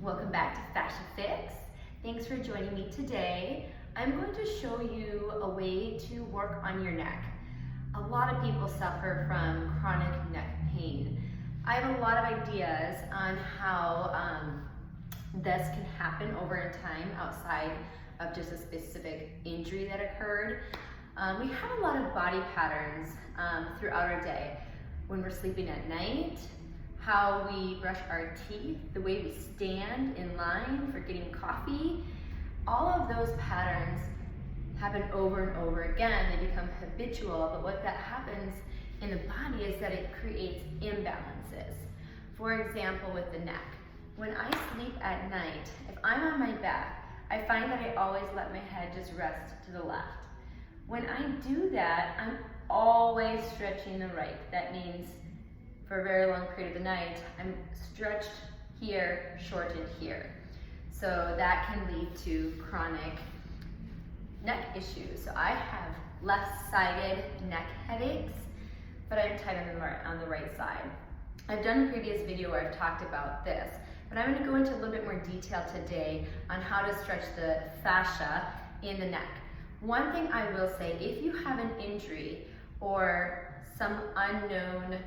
Welcome back to Fascia Fix. Thanks for joining me today. I'm going to show you a way to work on your neck. A lot of people suffer from chronic neck pain. I have a lot of ideas on how this can happen over in time outside of just a specific injury that occurred. We have a lot of body patterns throughout our day. When we're sleeping at night, how we brush our teeth, the way we stand in line for getting coffee, all of those patterns happen over and over again. They become habitual, but what that happens in the body is that it creates imbalances. For example, with the neck. When I sleep at night, if I'm on my back, I find that I always let my head just rest to the left. When I do that, I'm always stretching the right. That means for a very long period of the night, I'm stretched here, shortened here. So that can lead to chronic neck issues. So I have left-sided neck headaches, but I'm tight on the right side. I've done a previous video where I've talked about this, but I'm going to go into a little bit more detail today on how to stretch the fascia in the neck. One thing I will say, if you have an injury or some unknown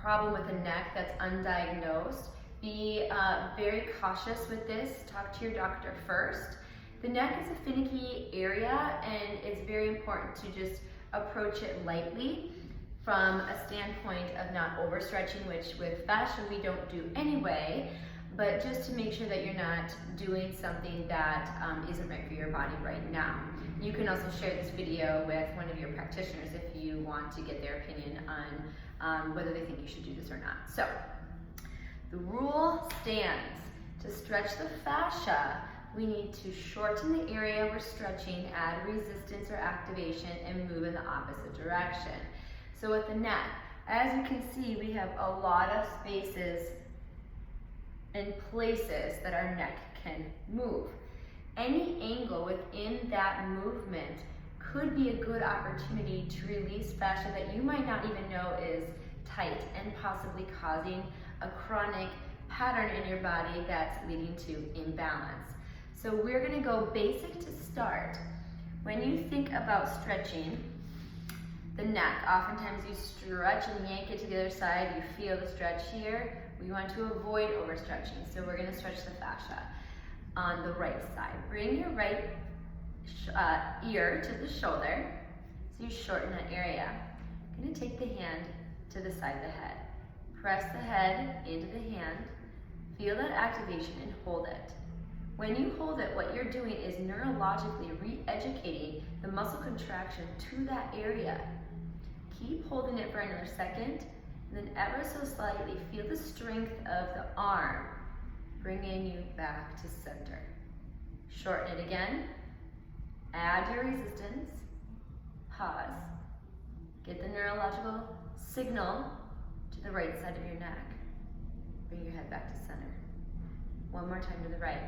problem with the neck that's undiagnosed, be very cautious with this. Talk to your doctor first. The neck is a finicky area, and it's very important to just approach it lightly from a standpoint of not overstretching, which with fascia we don't do anyway, but just to make sure that you're not doing something that isn't right for your body right now. You can also share this video with one of your practitioners if you want to get their opinion on whether they think you should do this or not. So, the rule stands. To stretch the fascia, we need to shorten the area we're stretching, add resistance or activation, and move in the opposite direction. So with the neck, as you can see, we have a lot of spaces and places that our neck can move. Any angle within that movement could be a good opportunity to release fascia that you might not even know is tight and possibly causing a chronic pattern in your body that's leading to imbalance. So we're going to go basic to start. When you think about stretching the neck, oftentimes you stretch and yank it to the other side. You feel the stretch here. We want to avoid overstretching, so we're going to stretch the fascia on the right side. Bring your right ear to the shoulder, so you shorten that area. I'm going to take the hand to the side of the head. Press the head into the hand, feel that activation and hold it. When you hold it, what you're doing is neurologically re-educating the muscle contraction to that area. Keep holding it for another second, and then ever so slightly feel the strength of the arm bringing you back to center. Shorten it again, add your resistance, pause, get the neurological signal to the right side of your neck. Bring your head back to center. One more time to the right.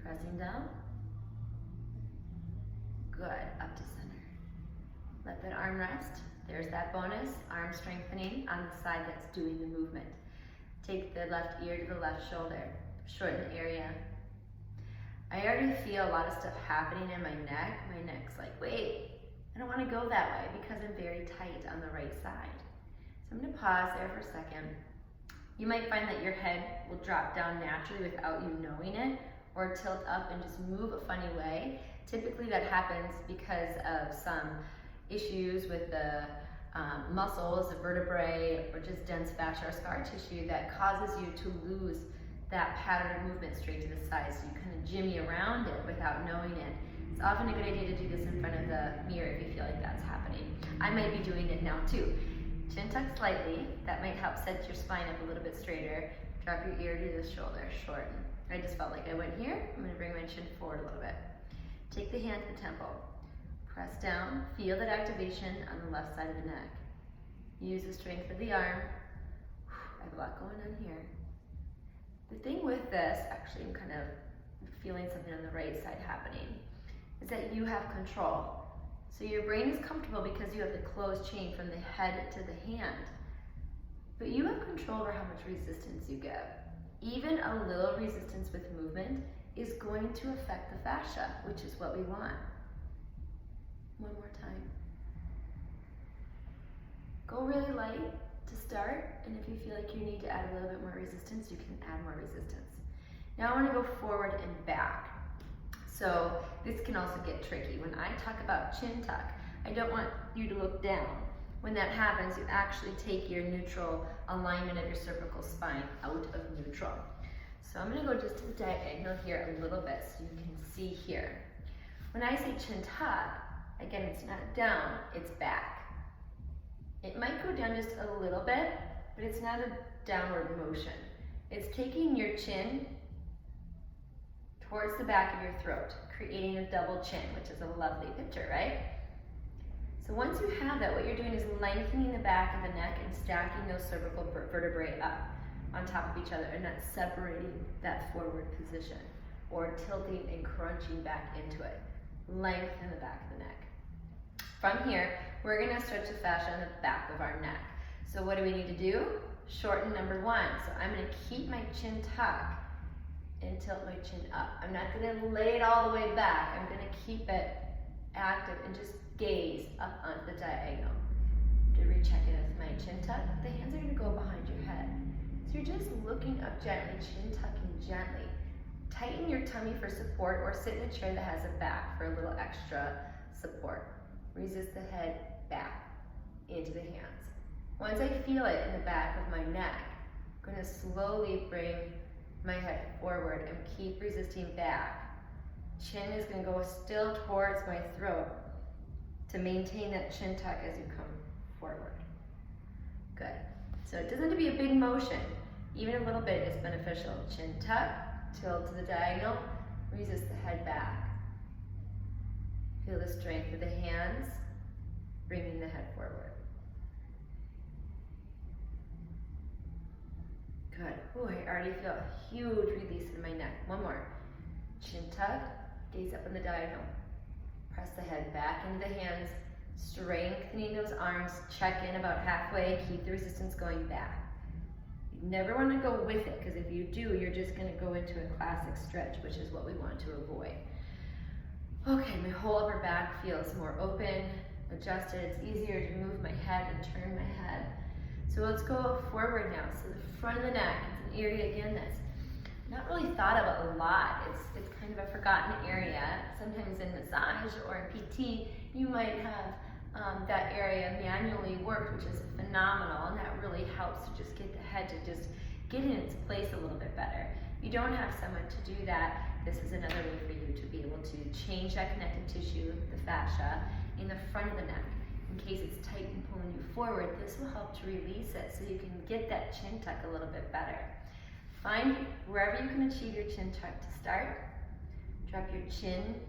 Pressing down. Good, up to center. Let that arm rest. There's that bonus, arm strengthening on the side that's doing the movement. Take the left ear to the left shoulder. Shorten the area. I already feel a lot of stuff happening in my neck. My neck's like, wait, I don't want to go that way because I'm very tight on the right side. So I'm going to pause there for a second. You might find that your head will drop down naturally without you knowing it, or tilt up and just move a funny way. Typically that happens because of some issues with the muscles, the vertebrae, or just dense fascia or scar tissue that causes you to lose that pattern of movement straight to the side. So you kind of jimmy around it without knowing it. It's often a good idea to do this in front of the mirror if you feel like that's happening. I might be doing it now too. Chin tuck slightly. That might help set your spine up a little bit straighter. Drop your ear to the shoulder, shorten. I just felt like I went here. I'm going to bring my chin forward a little bit. Take the hand to the temple. Press down, feel that activation on the left side of the neck. Use the strength of the arm. I have a lot going on here. The thing with this, actually I'm kind of feeling something on the right side happening, is that you have control. So your brain is comfortable because you have the closed chain from the head to the hand. But you have control over how much resistance you give. Even a little resistance with movement is going to affect the fascia, which is what we want. One more time. Go really light to start, and if you feel like you need to add a little bit more resistance, you can add more resistance. Now I want to go forward and back. So this can also get tricky. When I talk about chin tuck, I don't want you to look down. When that happens, you actually take your neutral alignment of your cervical spine out of neutral. So I'm going to go just to the diagonal here a little bit so you can see here. When I say chin tuck, again, it's not down, it's back. It might go down just a little bit, but it's not a downward motion. It's taking your chin towards the back of your throat, creating a double chin, which is a lovely picture, right? So once you have that, what you're doing is lengthening the back of the neck and stacking those cervical vertebrae up on top of each other and not separating that forward position or tilting and crunching back into it. Lengthen the back of the neck. From here, we're going to stretch the fascia on the back of our neck. So what do we need to do? Shorten number one. So I'm going to keep my chin tucked and tilt my chin up. I'm not going to lay it all the way back. I'm going to keep it active and just gaze up onto the diagonal. To recheck it with my chin tuck, the hands are going to go behind your head. So you're just looking up gently, chin tucking gently. Tighten your tummy for support or sit in a chair that has a back for a little extra support. Resist the head back into the hands. Once I feel it in the back of my neck, I'm going to slowly bring my head forward and keep resisting back. Chin is going to go still towards my throat to maintain that chin tuck as you come forward. Good. So it doesn't have to be a big motion. Even a little bit is beneficial. Chin tuck, tilt to the diagonal, resist the head back. Feel the strength of the hands, bringing the head forward. Good. Ooh, I already feel a huge release in my neck. One more. Chin tuck, gaze up on the diagonal. Press the head back into the hands, strengthening those arms. Check in about halfway. Keep the resistance going back. You never want to go with it, because if you do, you're just going to go into a classic stretch, which is what we want to avoid. Okay, my whole upper back feels more open, adjusted. It's easier to move my head and turn my head. So let's go forward now. So the front of the neck, it's an area again that's not really thought about a lot. It's kind of a forgotten area. Sometimes in massage or in PT, you might have that area manually worked, which is phenomenal, and that really helps to just get the head to just get in its place a little bit better. You don't have someone to do that. This is another way for you to be able to change that connective tissue, the fascia, in the front of the neck. In case it's tight and pulling you forward, this will help to release it so you can get that chin tuck a little bit better. Find wherever you can achieve your chin tuck to start. Drop your chin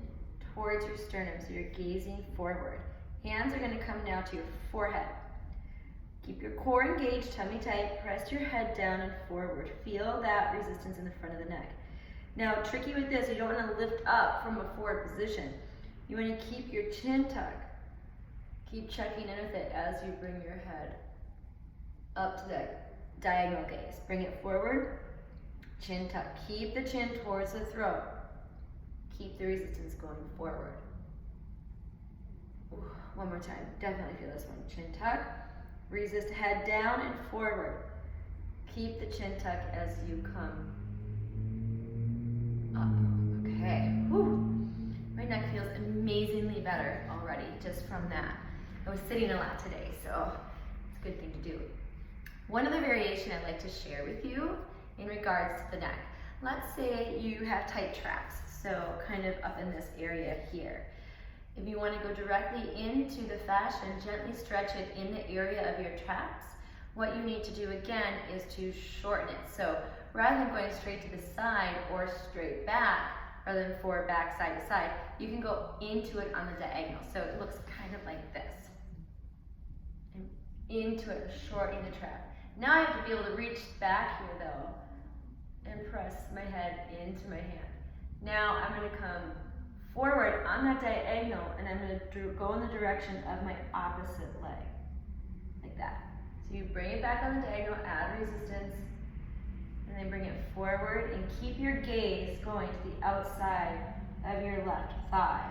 towards your sternum so you're gazing forward. Hands are going to come now to your forehead. Keep your core engaged, tummy tight, press your head down and forward. Feel that resistance in the front of the neck. Now, tricky with this, you don't want to lift up from a forward position. You want to keep your chin tucked. Keep checking in with it as you bring your head up to the diagonal gaze. Bring it forward, chin tuck. Keep the chin towards the throat. Keep the resistance going forward. Ooh, one more time. Definitely feel this one. Chin tuck. Resist, head down and forward. Keep the chin tuck as you come up. Okay. Whew. My neck feels amazingly better already just from that. I was sitting a lot today, so it's a good thing to do. One other variation I'd like to share with you in regards to the neck. Let's say you have tight traps, so kind of up in this area here. If you want to go directly into the fascia and gently stretch it in the area of your traps, what you need to do again is to shorten it. So rather than going straight to the side or straight back, rather than forward, back, side to side, you can go into it on the diagonal. So it looks kind of like this. And into it, shortening the trap. Now I have to be able to reach back here though, and press my head into my hand. Now I'm going to come forward on that diagonal, and I'm going to go in the direction of my opposite leg, like that. So you bring it back on the diagonal, add resistance, And then bring it forward and keep your gaze going to the outside of your left thigh.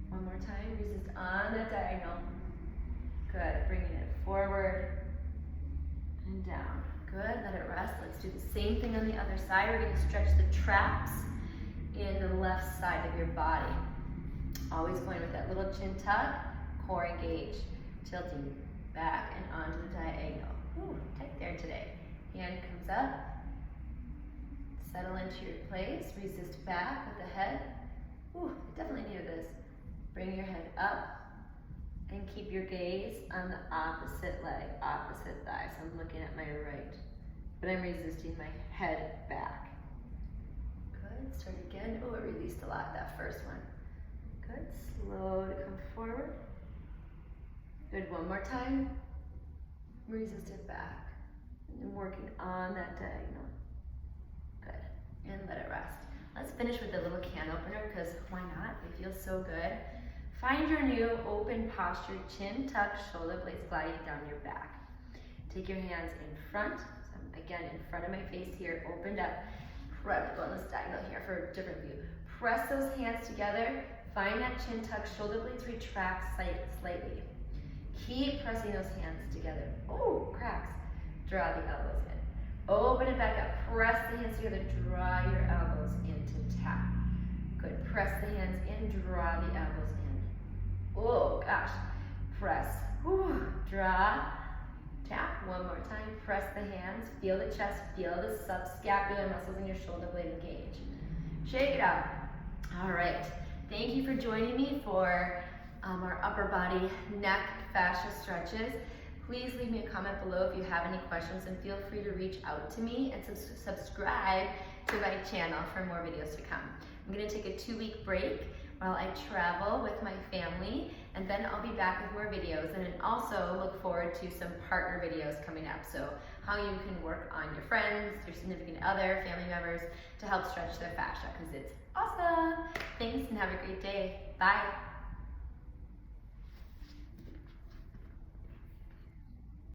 One more time, resist on the diagonal. Good, bringing it forward and down. Good, let it rest. Let's do the same thing on the other side. We're gonna stretch the traps in the left side of your body. Always going with that little chin tuck, core engage, tilting back and onto the diagonal. Ooh, tight there today. Hand comes up, settle into your place, resist back with the head. Ooh, I definitely needed this. Bring your head up and keep your gaze on the opposite leg, opposite thigh. So I'm looking at my right, but I'm resisting my head back. Good, start again. Oh, it released a lot, that first one. Good, slow to come forward. Good, one more time. Resist it back. And working on that diagonal. Good, and let it rest. Let's finish with a little can opener because why not? It feels so good. Find your new open posture, chin tuck, shoulder blades gliding down your back. Take your hands in front, so I'm again in front of my face here, opened up. Press, go on this diagonal here for a different view. Press those hands together, find that chin tuck, shoulder blades retract slightly. Keep pressing those hands together. Oh, cracks. Draw the elbows in. Open it back up, press the hands together, draw your elbows into tap. Good, press the hands in, draw the elbows in. Oh gosh, press, whew, draw, tap, one more time, press the hands, feel the chest, feel the subscapular muscles in your shoulder blade engage. Shake it out. All right, thank you for joining me for our upper body neck fascia stretches. Please leave me a comment below if you have any questions and feel free to reach out to me and subscribe to my channel for more videos to come. I'm gonna take a 2-week break while I travel with my family, and then I'll be back with more videos, and then also look forward to some partner videos coming up. So how you can work on your friends, your significant other, family members to help stretch their fascia, because it's awesome. Thanks and have a great day. Bye.